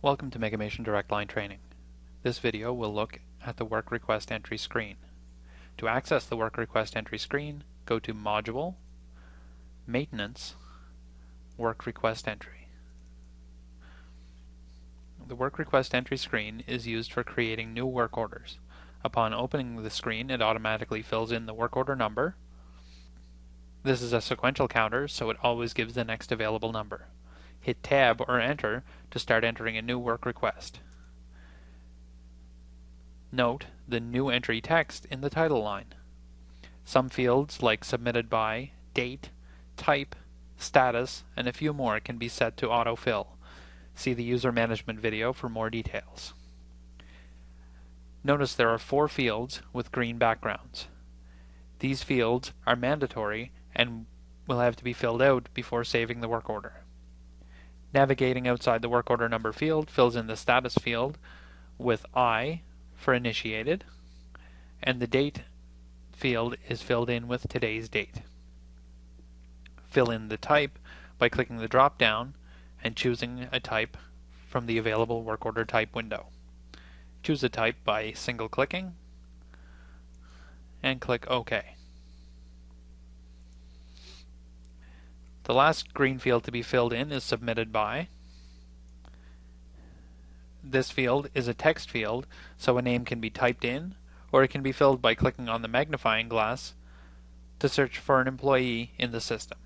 Welcome to Megamation Direct Line Training. This video will look at the Work Request Entry screen. To access the Work Request Entry screen, go to Module, Maintenance, Work Request Entry. The Work Request Entry screen is used for creating new work orders. Upon opening the screen, it automatically fills in the work order number. This is a sequential counter, so it always gives the next available number. Hit Tab or Enter to start entering a new work request. Note the new entry text in the title line. Some fields like Submitted By, Date, Type, Status, and a few more can be set to autofill. See the user management video for more details. Notice there are 4 fields with green backgrounds. These fields are mandatory and will have to be filled out before saving the work order. Navigating outside the work order number field fills in the status field with I for initiated, and the date field is filled in with today's date. Fill in the type by clicking the drop down and choosing a type from the available work order type window. Choose a type by single clicking and click OK. The last green field to be filled in is Submitted By. This field is a text field, so a name can be typed in, or it can be filled by clicking on the magnifying glass to search for an employee in the system.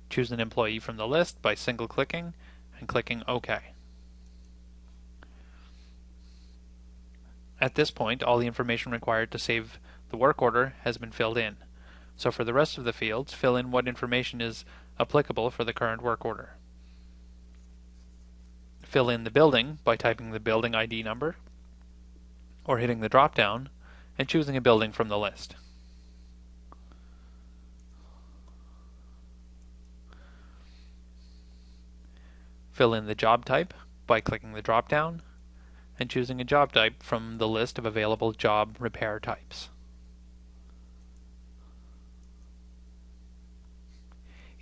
Choose an employee from the list by single clicking and clicking OK. At this point, all the information required to save the work order has been filled in. So for the rest of the fields, fill in what information is applicable for the current work order. Fill in the building by typing the building ID number, or hitting the drop-down and choosing a building from the list. Fill in the job type by clicking the drop-down and choosing a job type from the list of available job repair types.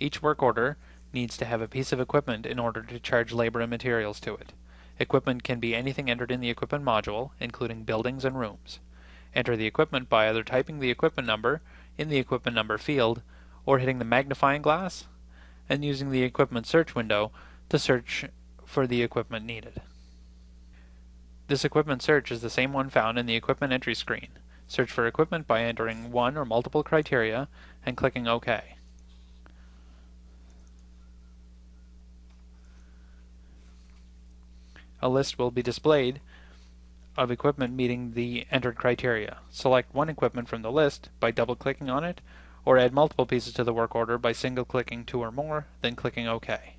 Each work order needs to have a piece of equipment in order to charge labor and materials to it. Equipment can be anything entered in the equipment module, including buildings and rooms. Enter the equipment by either typing the equipment number in the equipment number field or hitting the magnifying glass and using the equipment search window to search for the equipment needed. This equipment search is the same one found in the equipment entry screen. Search for equipment by entering one or multiple criteria and clicking OK. A list will be displayed of equipment meeting the entered criteria. Select one equipment from the list by double-clicking on it, or add multiple pieces to the work order by single-clicking 2 or more, then clicking OK.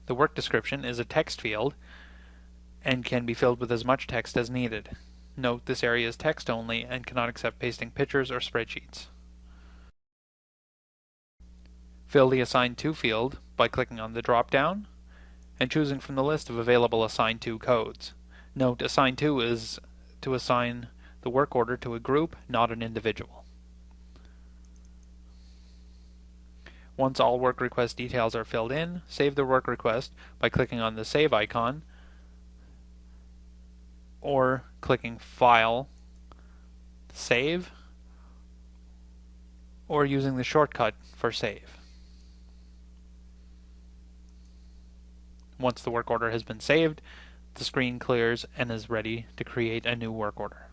The work description is a text field and can be filled with as much text as needed. Note this area is text only and cannot accept pasting pictures or spreadsheets. Fill the Assign To field by clicking on the drop-down and choosing from the list of available Assign To codes. Note, Assign To is to assign the work order to a group, not an individual. Once all work request details are filled in, save the work request by clicking on the Save icon or clicking File, Save, or using the shortcut for Save. Once the work order has been saved, the screen clears and is ready to create a new work order.